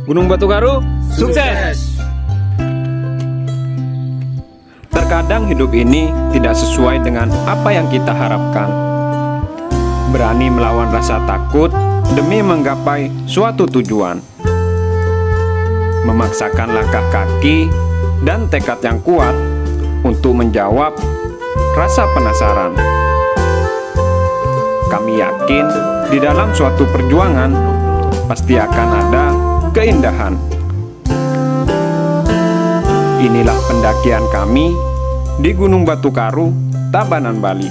Gunung Batu Karu, sukses! Terkadang hidup ini tidak sesuai dengan apa yang kita harapkan. Berani melawan rasa takut demi menggapai suatu tujuan. Memaksakan langkah kaki dan tekad yang kuat untuk menjawab rasa penasaran. Kami yakin di dalam suatu perjuangan pasti akan ada keindahan. Inilah pendakian kami di Gunung Batu Karu, Tabanan, Bali.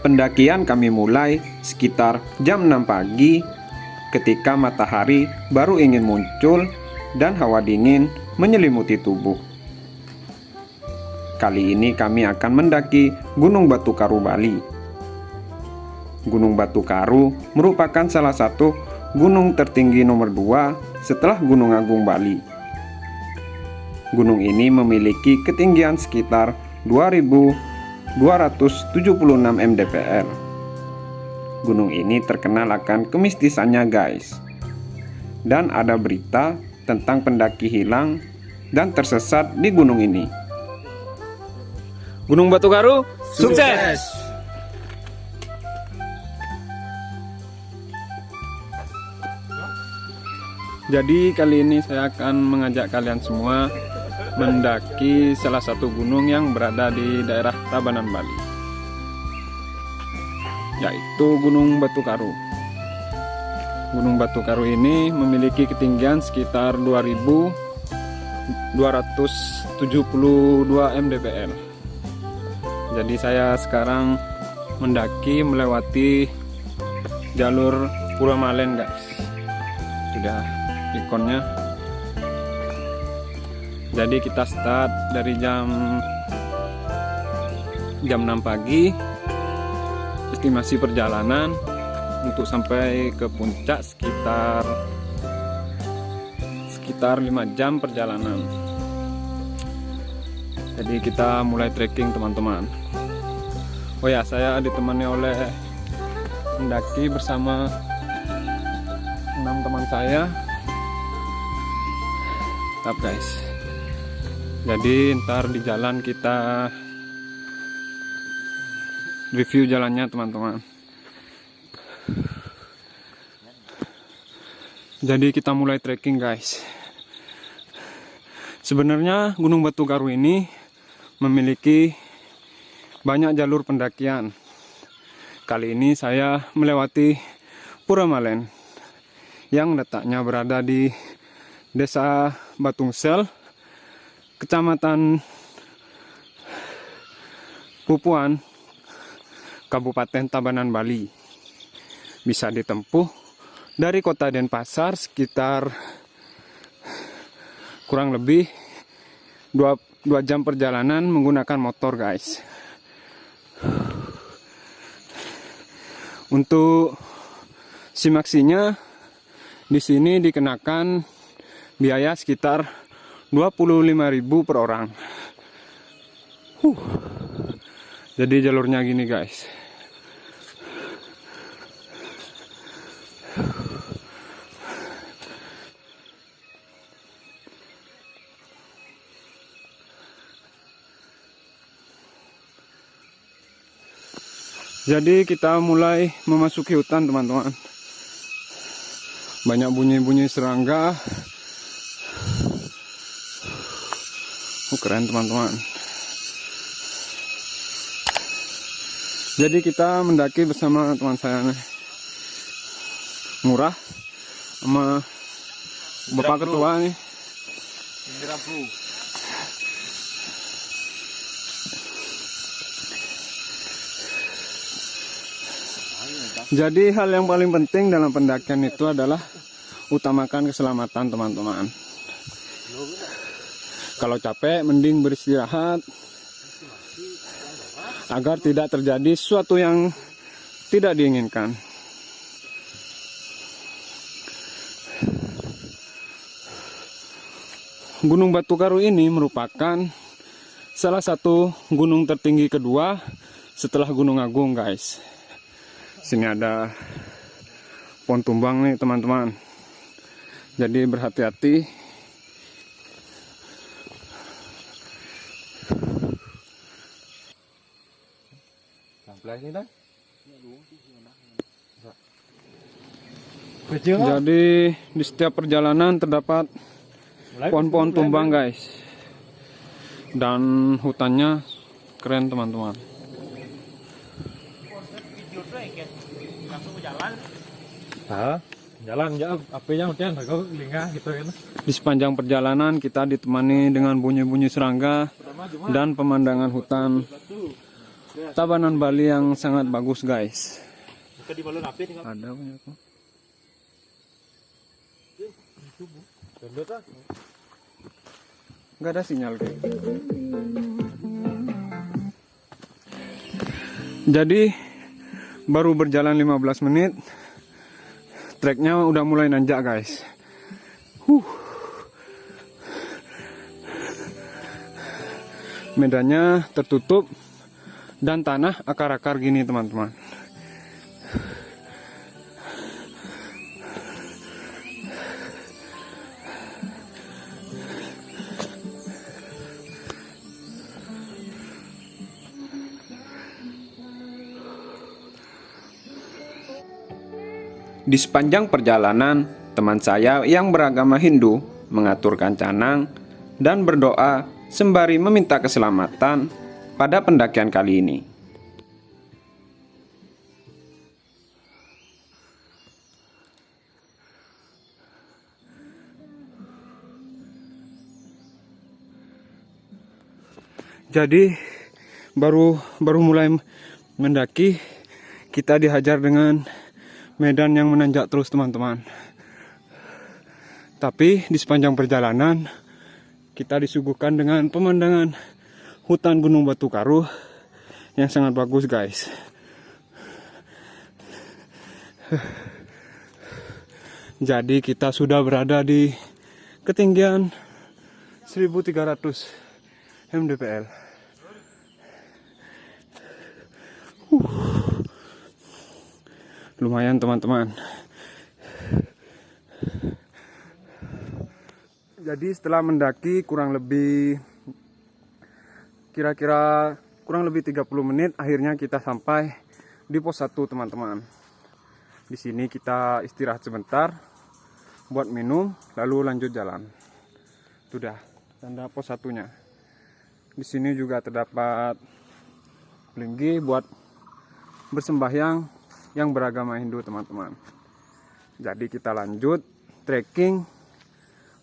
Pendakian kami mulai sekitar jam 6 pagi ketika matahari baru ingin muncul dan hawa dingin menyelimuti tubuh. Kali ini kami akan mendaki Gunung Batu Karu, Bali. Gunung Batu Karu merupakan salah satu gunung tertinggi nomor 2 setelah Gunung Agung, Bali. Gunung ini memiliki ketinggian sekitar 2.276 mdpl. Gunung ini terkenal akan kemistisannya, guys. Dan ada berita tentang pendaki hilang dan tersesat di gunung ini. Gunung Batu Karu, sukses! Jadi kali ini saya akan mengajak kalian semua mendaki salah satu gunung yang berada di daerah Tabanan, Bali, yaitu Gunung Batu Karu. Gunung Batu Karu ini memiliki ketinggian sekitar 2.272 mdpl. Jadi saya sekarang mendaki melewati jalur Puramalen, guys. Sudah ikonnya. Jadi kita start dari jam 6 pagi. Estimasi perjalanan untuk sampai ke puncak sekitar 5 jam perjalanan. Jadi kita mulai trekking, teman-teman. Oh ya, saya ditemani oleh pendaki bersama 6 teman saya. Tetap, guys. Jadi ntar di jalan kita review jalannya, teman-teman. Jadi kita mulai trekking, guys. Sebenarnya Gunung Batu Karu ini memiliki banyak jalur pendakian. Kali ini saya melewati Puramalen yang letaknya berada di Desa Batungsel, Kecamatan Pupuan, Kabupaten Tabanan, Bali. Bisa ditempuh dari kota Denpasar sekitar kurang lebih 2 jam perjalanan menggunakan motor, guys. Untuk simaksinya di sini dikenakan biaya sekitar 25.000 per orang. Jadi jalurnya gini, guys. Jadi kita mulai memasuki hutan, teman-teman. Banyak bunyi-bunyi serangga. Keren, teman-teman. Jadi kita mendaki bersama teman saya nih, Murah, sama Bapak Ketua nih. Jadi hal yang paling penting dalam pendakian itu adalah utamakan keselamatan, teman-teman. Kalau capek mending beristirahat agar tidak terjadi sesuatu yang tidak diinginkan. Gunung Batu Karu ini merupakan salah satu gunung tertinggi kedua setelah Gunung Agung guys. Sini ada pohon tumbang nih teman-teman. Jadi berhati-hati. Jadi di setiap perjalanan terdapat pohon-pohon tumbang guys. Dan hutannya keren teman-teman. Jalan ya, apinya mungkin lingah gitu kan. Di sepanjang perjalanan kita ditemani dengan bunyi-bunyi serangga dan pemandangan hutan Tabanan Bali yang sangat bagus guys. Ada punya aku. Nggak ada sinyal kayak. Jadi baru berjalan 15 menit, treknya udah mulai nanjak guys. Medannya tertutup dan tanah akar-akar gini teman-teman. Di sepanjang perjalanan, teman saya yang beragama Hindu mengaturkan canang dan berdoa sembari meminta keselamatan pada pendakian kali ini. Jadi baru mulai mendaki, kita dihajar dengan medan yang menanjak terus teman-teman. Tapi di sepanjang perjalanan kita disuguhkan dengan pemandangan hutan Gunung Batu Karu yang sangat bagus guys. Jadi kita sudah berada di ketinggian 1300 mdpl. Lumayan teman-teman. Jadi setelah mendaki kurang lebih 30 menit, akhirnya kita sampai di pos 1 teman-teman. Di sini kita istirahat sebentar buat minum, lalu lanjut jalan. Sudah tanda pos 1-nya. Di sini juga terdapat linggi buat bersembahyang yang beragama Hindu teman-teman. Jadi kita lanjut trekking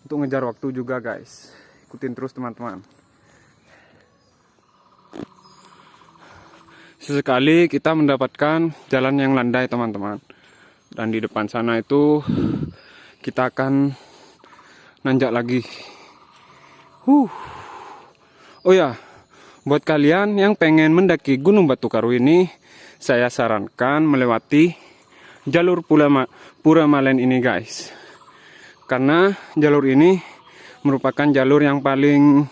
untuk ngejar waktu juga guys. Ikutin terus teman-teman. Sesekali kita mendapatkan jalan yang landai teman-teman. Dan di depan sana itu kita akan nanjak lagi. Oh ya, buat kalian yang pengen mendaki Gunung Batu Karu ini, saya sarankan melewati jalur Pura Malen ini guys. Karena jalur ini merupakan jalur yang paling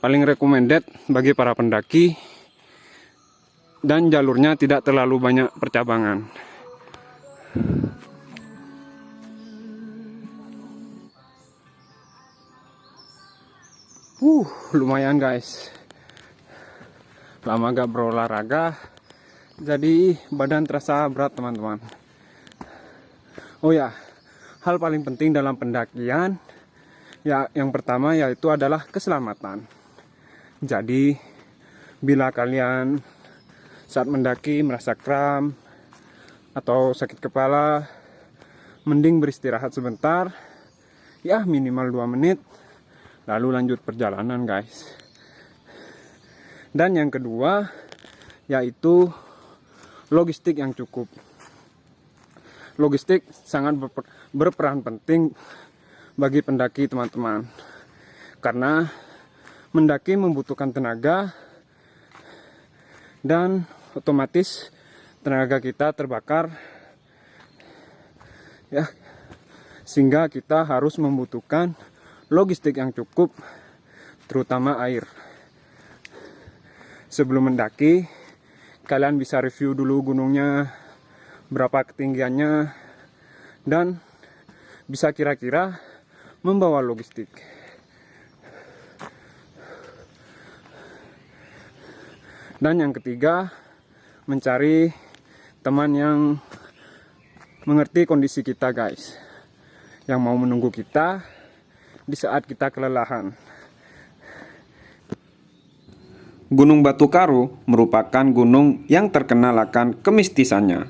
recommended bagi para pendaki. Dan jalurnya tidak terlalu banyak percabangan. Lumayan guys. Lama gak berolahraga, jadi badan terasa berat teman-teman. Oh ya, hal paling penting dalam pendakian ya, yang pertama yaitu adalah keselamatan. Jadi bila kalian saat mendaki merasa kram atau sakit kepala, mending beristirahat sebentar, ya minimal 2 menit, lalu lanjut perjalanan guys. Dan yang kedua yaitu logistik yang cukup. Logistik sangat berperan penting bagi pendaki teman-teman. Karena mendaki membutuhkan tenaga dan otomatis tenaga kita terbakar ya, sehingga kita harus membutuhkan logistik yang cukup, terutama air. Sebelum mendaki kalian bisa review dulu gunungnya, berapa ketinggiannya, dan bisa kira-kira membawa logistik. Dan yang ketiga, mencari teman yang mengerti kondisi kita guys, yang mau menunggu kita di saat kita kelelahan. Gunung Batu Karu merupakan gunung yang terkenal akan kemistisannya.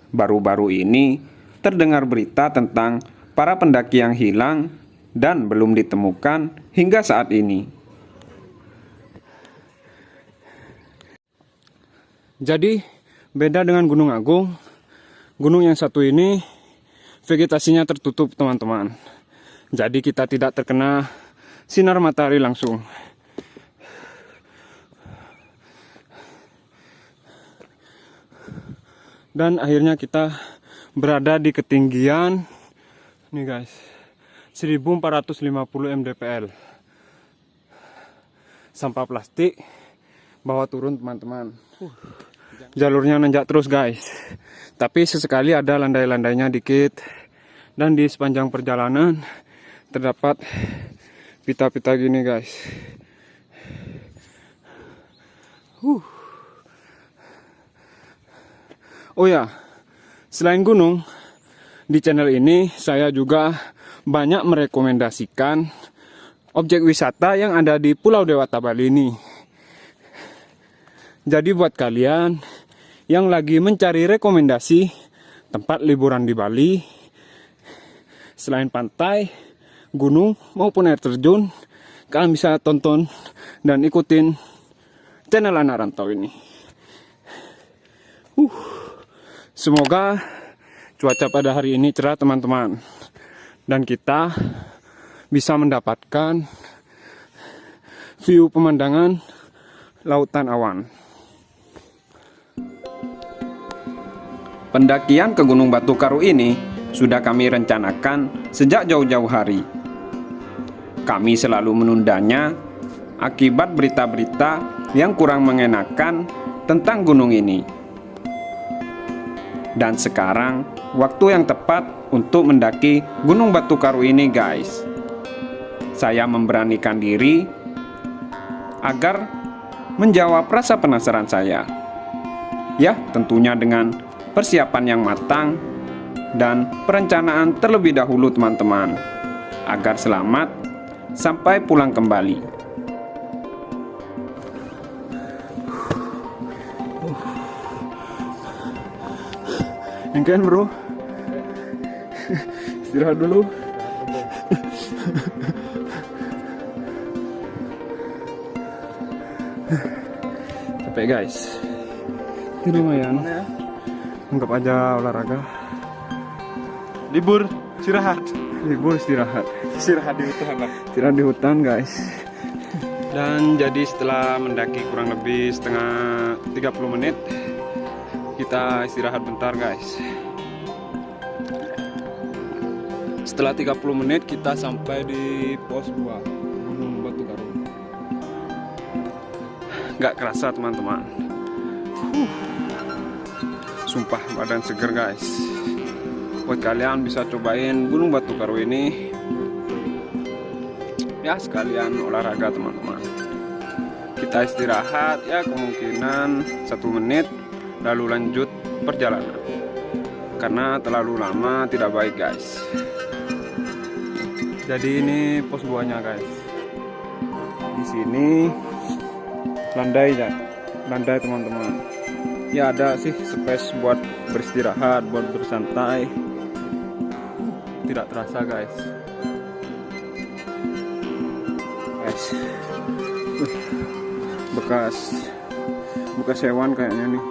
Baru-baru ini terdengar berita tentang para pendaki yang hilang dan belum ditemukan hingga saat ini. Jadi beda dengan Gunung Agung, gunung yang satu ini vegetasinya tertutup teman-teman. Jadi kita tidak terkena sinar matahari langsung. Dan akhirnya kita berada di ketinggian nih guys, 1450 mdpl. Sampah plastik bawa turun teman-teman. Jalurnya nanjak terus guys, tapi sesekali ada landai-landainya dikit. Dan di sepanjang perjalanan terdapat pita-pita gini guys. Oh ya, selain gunung, di channel ini saya juga banyak merekomendasikan objek wisata yang ada di Pulau Dewata Bali ini. Jadi buat kalian yang lagi mencari rekomendasi tempat liburan di Bali, selain pantai, gunung maupun air terjun, kalian bisa tonton dan ikutin channel Anak Rantau ini. Semoga cuaca pada hari ini cerah teman-teman, dan kita bisa mendapatkan view pemandangan lautan awan. Pendakian ke Gunung Batu Karu ini sudah kami rencanakan sejak jauh-jauh hari. Kami selalu menundanya akibat berita-berita yang kurang mengenakan tentang gunung ini. Dan sekarang waktu yang tepat untuk mendaki Gunung Batu Karu ini guys. Saya memberanikan diri agar menjawab rasa penasaran saya. Ya, tentunya dengan persiapan yang matang dan perencanaan terlebih dahulu teman-teman, agar selamat sampai pulang kembali. Engken bro, istirahat dulu. Capek guys, ini lumayan. Anggap aja olahraga. Libur istirahat. Libur istirahat. Istirahat di hutan lah. Istirahat di hutan guys. Dan jadi setelah mendaki kurang lebih setengah 30 menit, kita istirahat bentar guys. Setelah 30 menit kita sampai di pos 2 Gunung Batu Karu. Gak kerasa teman-teman. Sumpah badan seger guys. Buat kalian bisa cobain Gunung Batu Karu ini, ya sekalian olahraga teman-teman. Kita istirahat ya kemungkinan 1 menit, lalu lanjut perjalanan, karena terlalu lama tidak baik guys. Jadi ini pos buahnya guys. Di sini landai ya, landai teman-teman. Ya ada sih space buat beristirahat, buat bersantai. Tidak terasa guys. Bekas hewan kayaknya nih.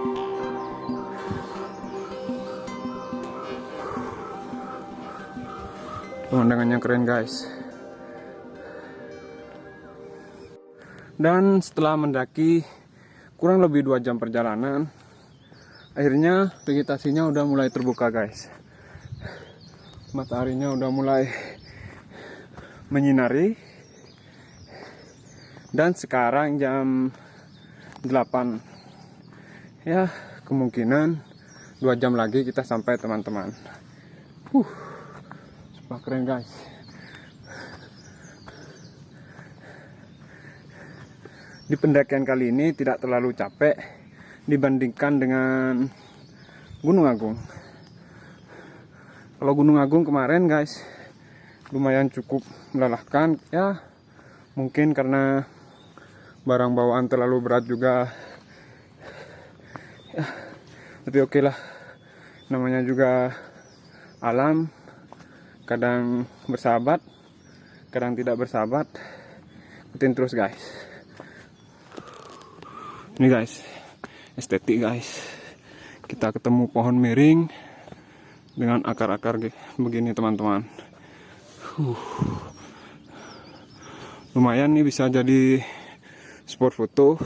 Pemandangannya keren guys. Dan setelah mendaki kurang lebih 2 jam perjalanan, akhirnya vegetasinya udah mulai terbuka guys. Mataharinya udah mulai menyinari. Dan sekarang jam 8 Ya, kemungkinan 2 jam lagi kita sampai teman-teman. Super keren guys. Di pendakian kali ini tidak terlalu capek dibandingkan dengan Gunung Agung. Kalau Gunung Agung kemarin guys, lumayan cukup melelahkan ya. Mungkin karena barang bawaan terlalu berat juga. Ya, tapi oke lah, namanya juga alam, kadang bersahabat, kadang tidak bersahabat. Ikutin terus guys. Ini guys, estetik guys, kita ketemu pohon miring dengan akar-akar begini teman-teman. Lumayan nih, bisa jadi spot foto.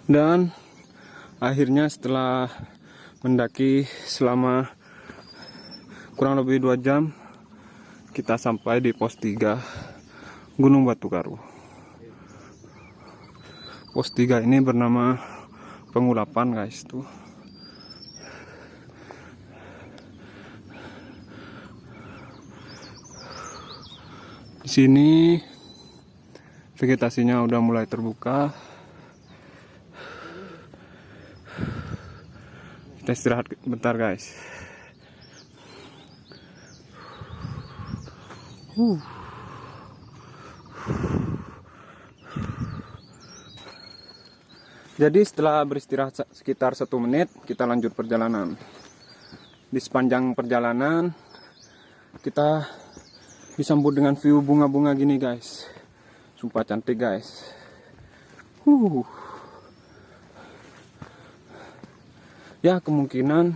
Dan akhirnya setelah mendaki selama kurang lebih 2 jam, kita sampai di pos 3 Gunung Batukaru. Pos 3 ini bernama Pengulapan guys tuh. Di sini vegetasinya udah mulai terbuka. Kita istirahat bentar guys. Jadi setelah beristirahat sekitar 1 menit, kita lanjut perjalanan. Di sepanjang perjalanan kita disambut dengan view bunga-bunga gini guys. Sumpah cantik guys. Ya, kemungkinan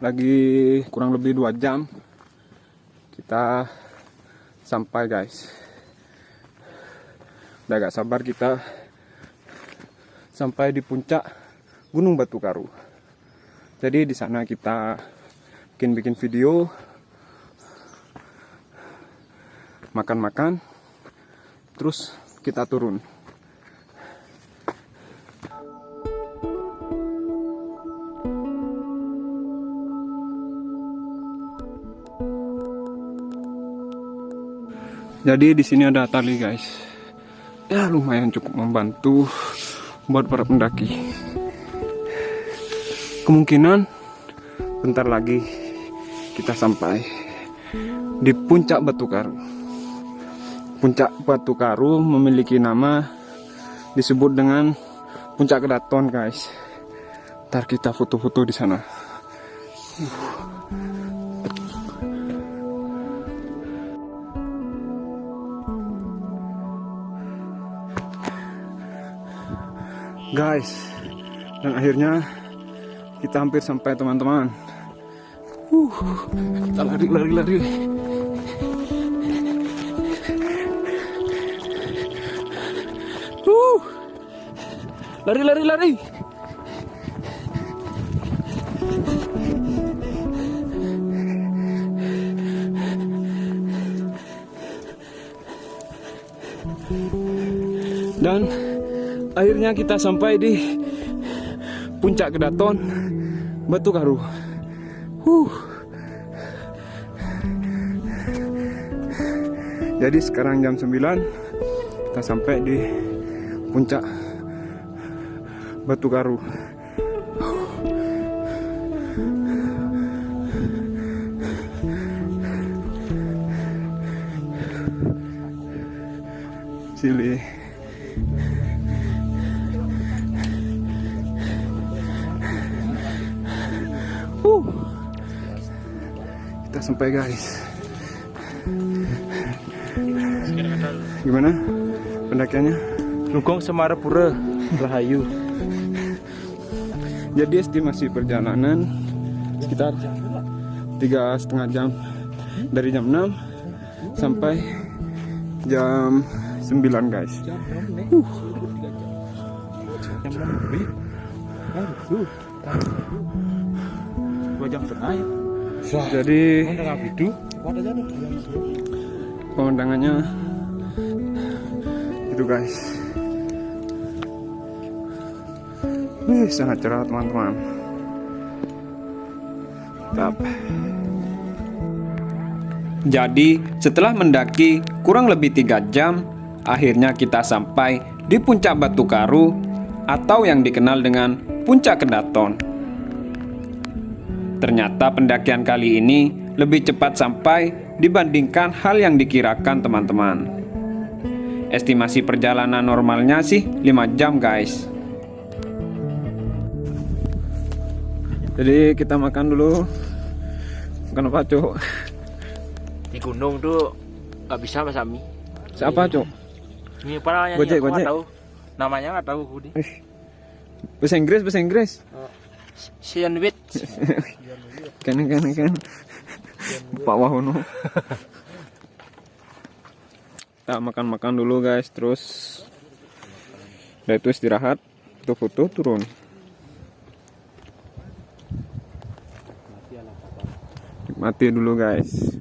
lagi kurang lebih 2 jam kita sampai guys. Udah gak sabar kita sampai di puncak Gunung Batukaru. Jadi di sana kita bikin video, makan-makan, terus kita turun. Jadi di sini ada tali guys. Ya, lumayan cukup membantu buat para pendaki. Kemungkinan bentar lagi kita sampai di puncak Batukaru. Puncak Batukaru memiliki nama, disebut dengan Puncak Kedaton guys. Ntar kita foto-foto di sana. Guys, dan akhirnya kita hampir sampai teman-teman. Kita lari. Lari. Dan akhirnya kita sampai di Puncak Kedaton Batukaru. Jadi sekarang jam 9, kita sampai di Puncak Batukaru. Sili. Kita sampai guys. Gimana pendakiannya? Nugong Semarapura Rahayu. Jadi estimasi perjalanan sekitar 3,5 jam, dari jam 6 sampai jam 9 guys. Jam 6 lebih. 2 jam setengah ya. Jadi pemandangannya itu guys. Wih, sangat cerah teman-teman. Mantap. Jadi setelah mendaki kurang lebih 3 jam, akhirnya kita sampai di puncak Batu Karu atau yang dikenal dengan Puncak Kendaton. Ternyata pendakian kali ini lebih cepat sampai dibandingkan hal yang dikirakan teman-teman. Estimasi perjalanan normalnya sih 5 jam guys. Jadi kita makan dulu. Makan apa cok? Di gunung tuh nggak bisa Mas Ami. Siapa cok? Ini parahnya Gojek, aku nggak Gojek. tahu. Namanya nggak tahu aku deh. Bahasa Inggris. Sandwich. Kan. Pak Wahono. Kita makan dulu guys, terus udah itu istirahat, foto-foto turun. Mati dulu guys.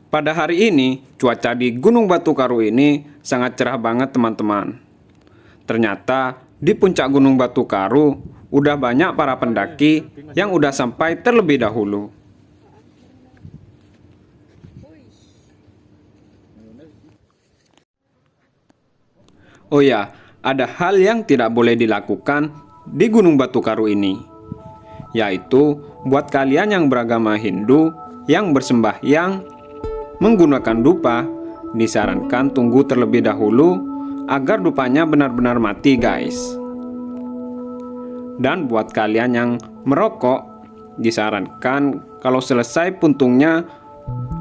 Pada hari ini, cuaca di Gunung Batu Karu ini sangat cerah banget teman-teman. Ternyata di puncak Gunung Batu Karu udah banyak para pendaki yang udah sampai terlebih dahulu. Oh ya, ada hal yang tidak boleh dilakukan di Gunung Batu Karu ini, yaitu buat kalian yang beragama Hindu yang bersembahyang menggunakan dupa, disarankan tunggu terlebih dahulu agar dupanya benar-benar mati guys. Dan buat kalian yang merokok, disarankan kalau selesai puntungnya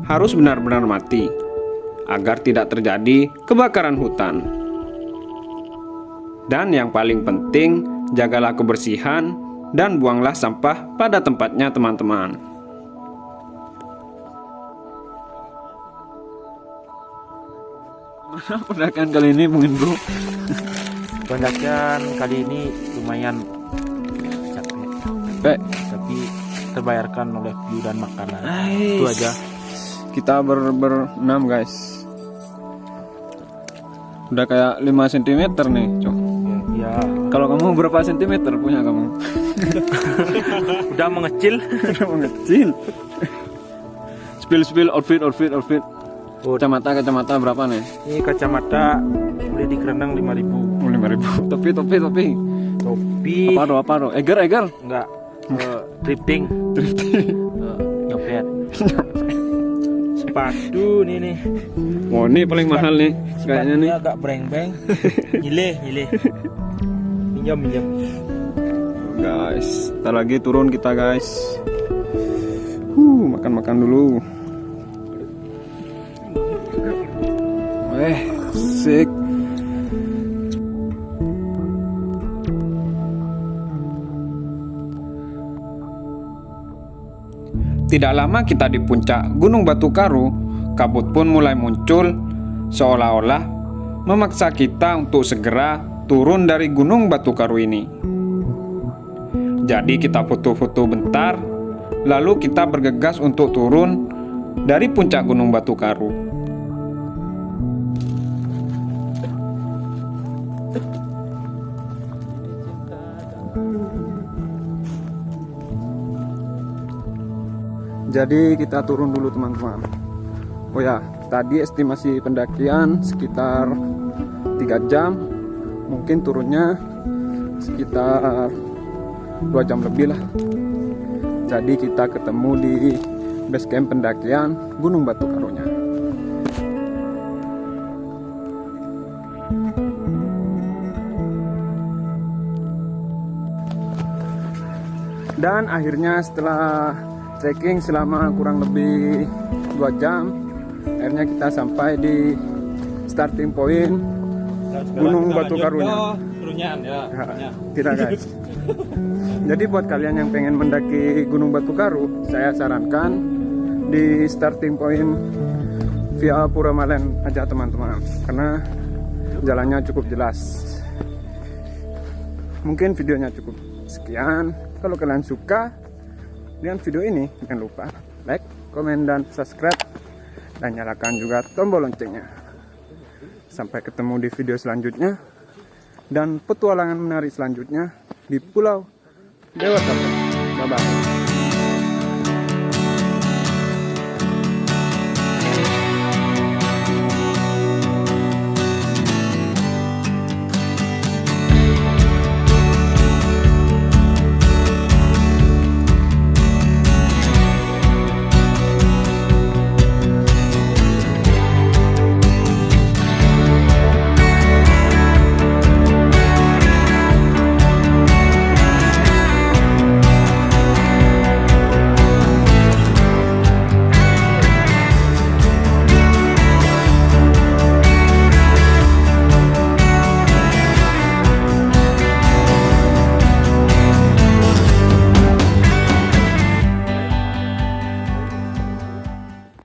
harus benar-benar mati agar tidak terjadi kebakaran hutan. Dan yang paling penting, jagalah kebersihan dan buanglah sampah pada tempatnya teman-teman. Mana pendakian kali ini mungkin bro? Pendakian kali ini lumayan capek, tapi terbayarkan oleh view dan makanan. Itu aja. Kita berenam guys. Udah kayak 5 cm nih cok. Ya, Kalau kamu berapa sentimeter punya kamu? udah mengecil. Udah mengecil. Spill outfit. Oh, Kacamata berapa nih? ini kacamata boleh dikerendang 5.000. 5.000. Topi. Topi Apa do? Eger. enggak drifting. Nyopet. Sepatu nih. Wah, ini paling mahal nih kayaknya nih. Agak breng-breng. Nyileh. Minjam. Guys, ntar lagi turun kita guys. Makan dulu. Sik. Tidak lama kita di puncak Gunung Batu Karu, kabut pun mulai muncul, seolah-olah memaksa kita untuk segera turun dari Gunung Batu Karu ini. Jadi kita foto-foto bentar, lalu kita bergegas untuk turun dari puncak Gunung Batu Karu. Jadi kita turun dulu teman-teman. Oh ya, tadi estimasi pendakian sekitar 3 jam. Mungkin turunnya sekitar 2 jam lebih lah. Jadi kita ketemu di base camp pendakian Gunung Batu Karunya. Dan akhirnya setelah trekking selama kurang lebih 2 jam, akhirnya kita sampai di starting point Gunung Batu Karunya. Tidak guys. Jadi buat kalian yang pengen mendaki Gunung Batu Karu, saya sarankan di starting point via Puramalen aja teman-teman, karena jalannya cukup jelas. mungkin videonya cukup sekian. Kalau kalian suka dengan video ini, jangan lupa like, komen, dan subscribe, dan nyalakan juga tombol loncengnya. Sampai ketemu di video selanjutnya dan petualangan menarik selanjutnya di Pulau Dewata. Bye bye.